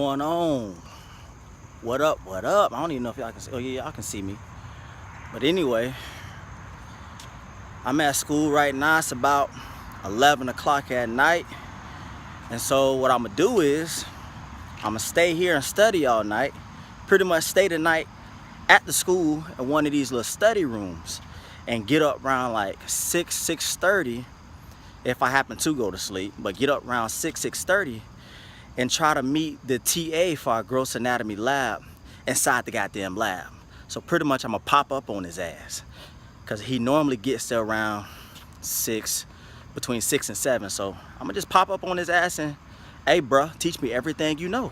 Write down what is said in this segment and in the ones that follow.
going on? What up? What up? I don't even know if y'all can see. Oh yeah, y'all can see me. But anyway, I'm at school right now. It's about 11 o'clock at night. And so what I'm gonna do is I'm gonna stay here and study all night. Pretty much stay the night at the school in one of these little study rooms and get up around like 6:30 if I happen to go to sleep, but get up around 6:30 and try to meet the TA for our gross anatomy lab inside the goddamn lab. So pretty much I'm gonna pop up on his ass because he normally gets there around between 6 and 7. So I'm gonna just pop up on his ass and, hey bruh, teach me everything you know.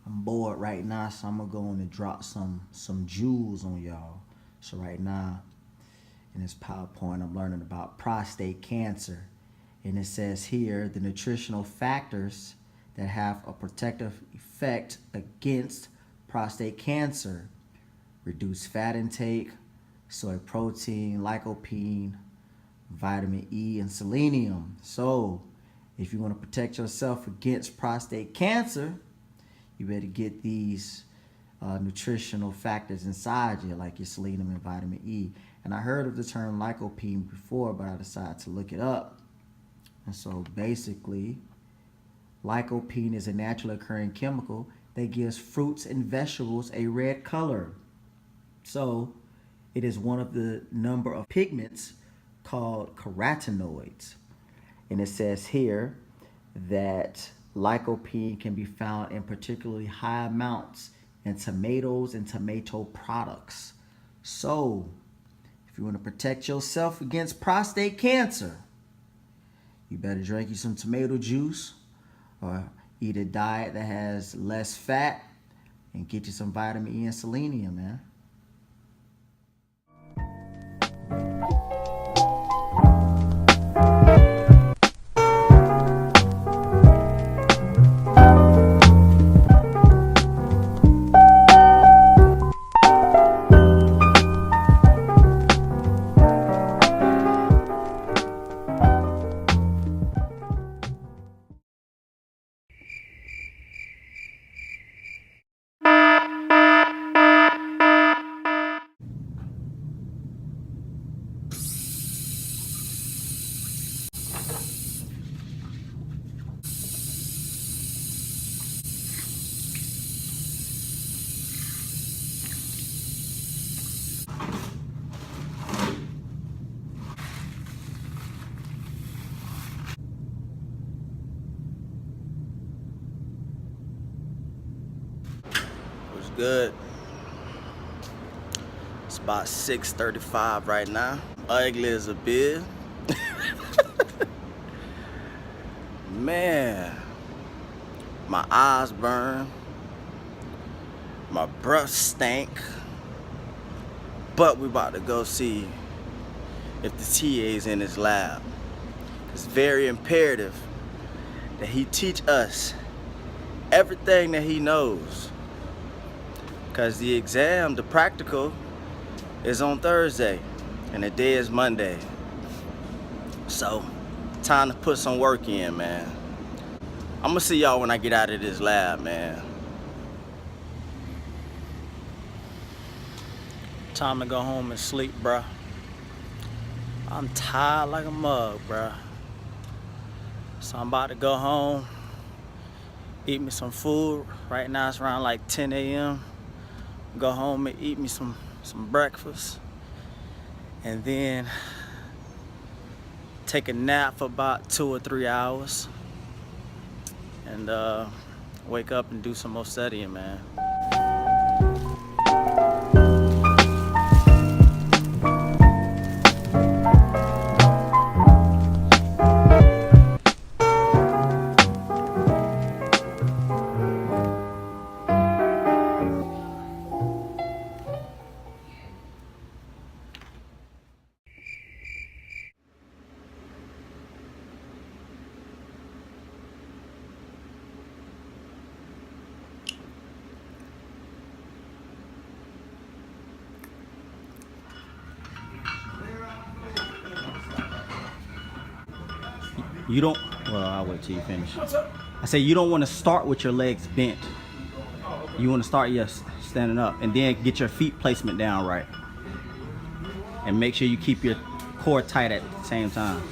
I'm bored right now, so I'm gonna go on and drop some jewels on y'all. So right now, in this PowerPoint, I'm learning about prostate cancer. And it says here, the nutritional factors that have a protective effect against prostate cancer: reduced fat intake, soy protein, lycopene, vitamin E, and selenium. So if you want to protect yourself against prostate cancer, you better get these nutritional factors inside you, like your selenium and vitamin E. And I heard of the term lycopene before, but I decided to look it up. And so basically, lycopene is a naturally occurring chemical that gives fruits and vegetables a red color. So it is one of the number of pigments called carotenoids. And it says here that lycopene can be found in particularly high amounts in tomatoes and tomato products. So if you want to protect yourself against prostate cancer, you better drink you some tomato juice or eat a diet that has less fat and get you some vitamin E and selenium, man. What's good? It's about 6:35 right now. Ugly as a bit. Man, my eyes burn. My breath stink. But we about to go see if the TA's in his lab. It's very imperative that he teach us everything that he knows. Because the exam, the practical, is on Thursday and the day is Monday. So, time to put some work in, man. I'm gonna see y'all when I get out of this lab, man. Time to go home and sleep, bruh. I'm tired like a mug, bruh. So I'm about to go home, eat me some food. Right now it's around like 10 a.m. Go home and eat me some breakfast. And then take a nap for about 2 or 3 hours. And wake up and do some more studying, man. You don't, well, I'll wait till you finish. I say you don't want to start with your legs bent. You want to start standing up and then get your feet placement down right. And make sure you keep your core tight at the same time.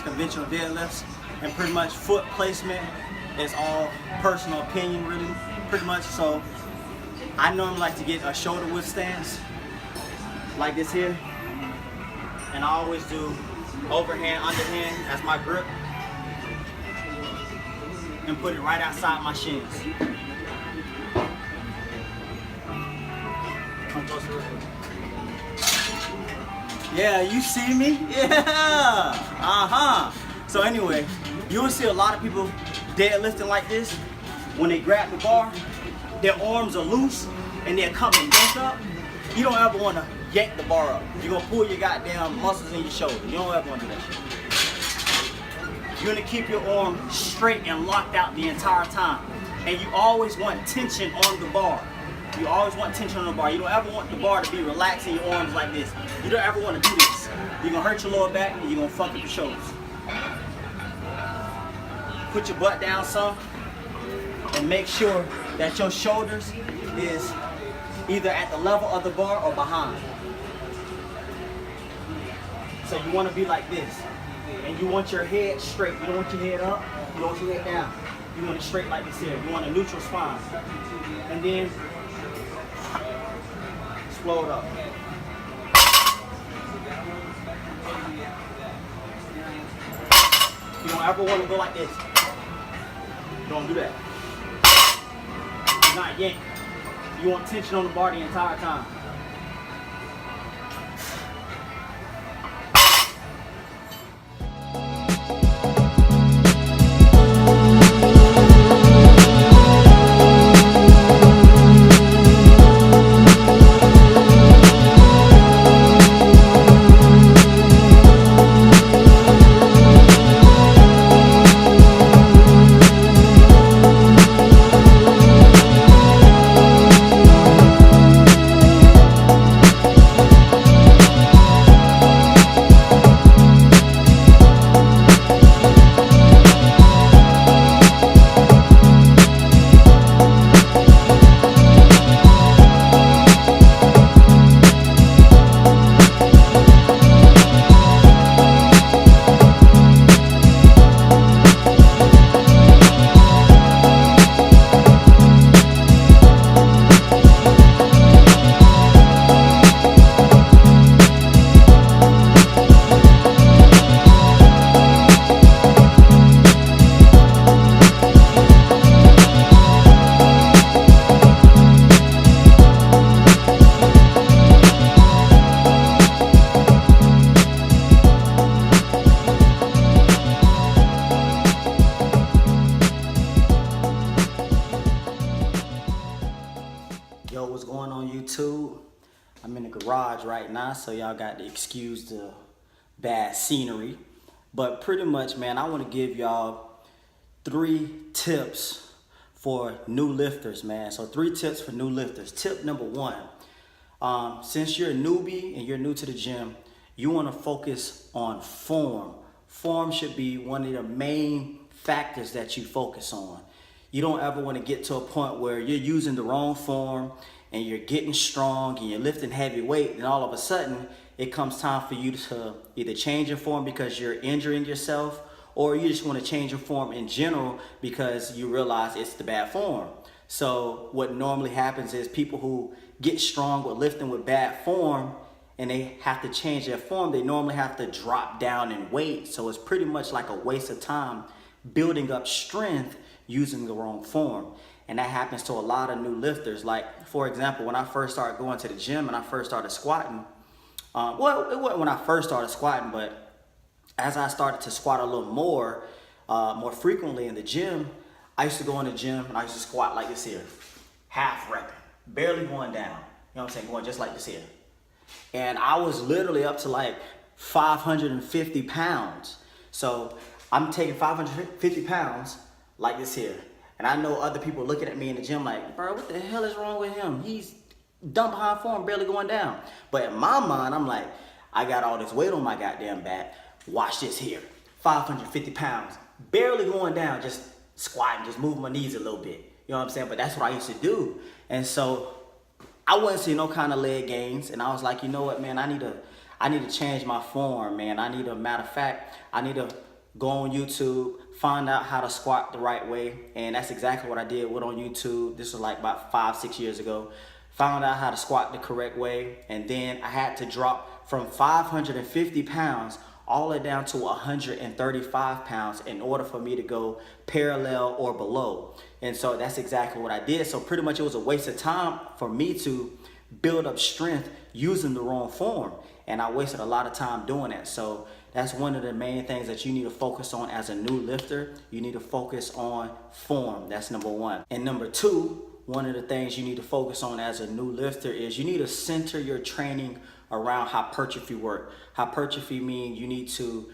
Conventional deadlifts, and pretty much foot placement is all personal opinion, really, pretty much. So I normally like to get a shoulder width stance like this here, and I always do overhand, underhand as my grip, and put it right outside my shins. Come closer. Yeah, you see me? Yeah. So anyway, you will see a lot of people deadlifting like this. When they grab the bar, their arms are loose and they're coming bent up. You don't ever want to yank the bar up. You're gonna pull your goddamn muscles in your shoulder. You don't ever want to do that shit. You're gonna keep your arm straight and locked out the entire time. And you always want tension on the bar. You always want tension on the bar. You don't ever want the bar to be relaxed in your arms like this. You don't ever want to do this. You're gonna hurt your lower back and you're gonna fuck up your shoulders. Put your butt down some and make sure that your shoulders is either at the level of the bar or behind. So you want to be like this. And you want your head straight. You don't want your head up. You don't want your head down. You want it straight like this here. You want a neutral spine. And then explode up. You don't ever want to go like this. Don't do that. Do not yank. You want tension on the bar the entire time. Yo, what's going on YouTube? I'm in the garage right now, so y'all got to excuse the bad scenery. But pretty much, man, I want to give y'all 3 tips for new lifters, man. So 3 tips for new lifters. Tip number 1, since you're a newbie and you're new to the gym, you want to focus on form. Form should be one of the main factors that you focus on. You don't ever want to get to a point where you're using the wrong form and you're getting strong and you're lifting heavy weight, and all of a sudden it comes time for you to either change your form because you're injuring yourself, or you just want to change your form in general because you realize it's the bad form. So what normally happens is people who get strong with lifting with bad form and they have to change their form, they normally have to drop down in weight. So it's pretty much like a waste of time building up strength using the wrong form. And that happens to a lot of new lifters. Like, for example, when I first started going to the gym and I first started squatting, well, it wasn't when I first started squatting, but as I started to squat a little more frequently in the gym, I used to go in the gym and I used to squat like this here, half repping, barely going down. You know what I'm saying? Going just like this here. And I was literally up to like 550 pounds. So I'm taking 550 pounds like this here. And I know other people looking at me in the gym like, bro, what the hell is wrong with him? He's dumb behind form, barely going down. But in my mind, I'm like, I got all this weight on my goddamn back. Watch this here, 550 pounds, barely going down, just squatting, just moving my knees a little bit. You know what I'm saying? But that's what I used to do. And so I wasn't seeing no kind of leg gains. And I was like, you know what, man, I need to change my form, man. Matter of fact, I need to go on YouTube, find out how to squat the right way. And that's exactly what I did. Went on YouTube. This was like about 5-6 years ago. Found out how to squat the correct way. And then I had to drop from 550 pounds all the way down to 135 pounds in order for me to go parallel or below. And so that's exactly what I did. So pretty much it was a waste of time for me to build up strength using the wrong form. And I wasted a lot of time doing that. So that's one of the main things that you need to focus on as a new lifter. You need to focus on form. That's number 1. And number 2, one of the things you need to focus on as a new lifter is you need to center your training around hypertrophy work. Hypertrophy means you need to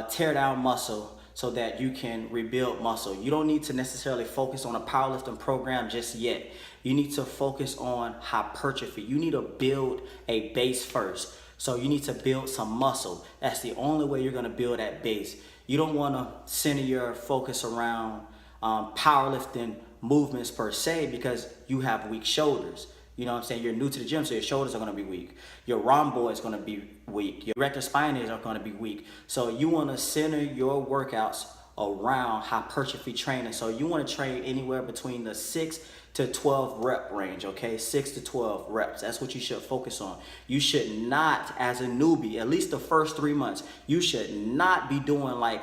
tear down muscle so that you can rebuild muscle. You don't need to necessarily focus on a powerlifting program just yet. You need to focus on hypertrophy. You need to build a base first. So you need to build some muscle. That's the only way you're gonna build that base. You don't wanna center your focus around powerlifting movements per se because you have weak shoulders. You know what I'm saying? You're new to the gym, so your shoulders are going to be weak. Your rhomboid is going to be weak. Your erector spinae are going to be weak. So you want to center your workouts around hypertrophy training. So you want to train anywhere between the 6 to 12 rep range, okay? 6 to 12 reps. That's what you should focus on. You should not, as a newbie, at least the first 3 months, you should not be doing like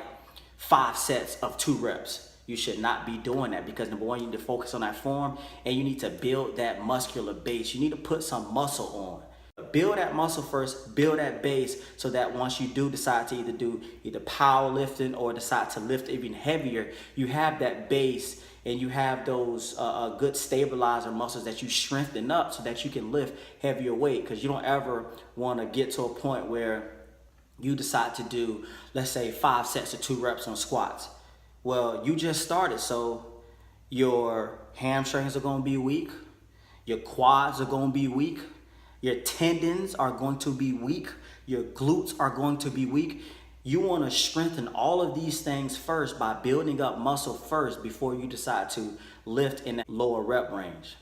5 sets of 2 reps. You should not be doing that because number 1, you need to focus on that form and you need to build that muscular base. You need to put some muscle on. Build that muscle first, build that base so that once you do decide to either powerlifting or decide to lift even heavier, you have that base and you have those good stabilizer muscles that you strengthen up so that you can lift heavier weight, because you don't ever want to get to a point where you decide to do, let's say, 5 sets of 2 reps on squats. Well, you just started, so your hamstrings are going to be weak, your quads are going to be weak, your tendons are going to be weak, your glutes are going to be weak. You want to strengthen all of these things first by building up muscle first before you decide to lift in that lower rep range.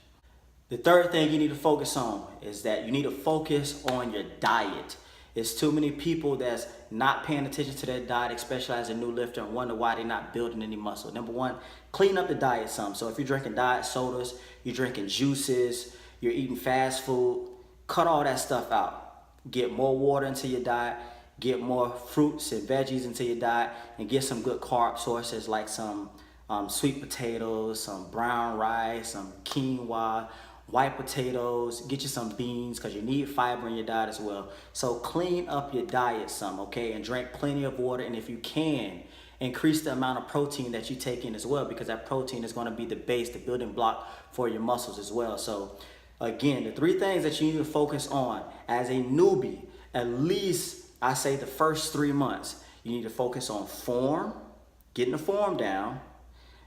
The third thing you need to focus on is that you need to focus on your diet. It's too many people that's not paying attention to their diet, especially as a new lifter, and wonder why they're not building any muscle. Number 1, clean up the diet some. So if you're drinking diet sodas, you're drinking juices, you're eating fast food, cut all that stuff out. Get more water into your diet, get more fruits and veggies into your diet, and get some good carb sources like some sweet potatoes, some brown rice, some quinoa, white potatoes, get you some beans because you need fiber in your diet as well. So clean up your diet some, okay? And drink plenty of water. And if you can, increase the amount of protein that you take in as well, because that protein is going to be the base, the building block for your muscles as well. So again, the 3 things that you need to focus on as a newbie, at least I say the first 3 months, you need to focus on form, getting the form down.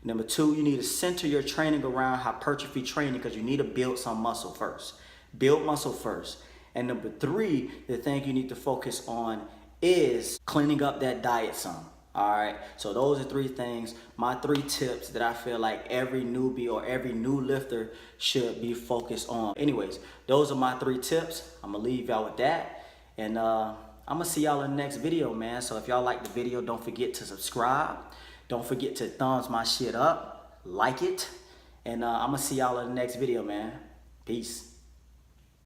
Number 2, you need to center your training around hypertrophy training because you need to build some muscle first. Build muscle first. And number 3, the thing you need to focus on is cleaning up that diet some. All right, so those are 3 things, my 3 tips that I feel like every newbie or every new lifter should be focused on. Anyways, those are my 3 tips. I'm gonna leave y'all with that. And I'm gonna see y'all in the next video, man. So if y'all like the video, don't forget to subscribe. Don't forget to thumbs my shit up, like it. And I'm gonna see y'all in the next video, man. Peace.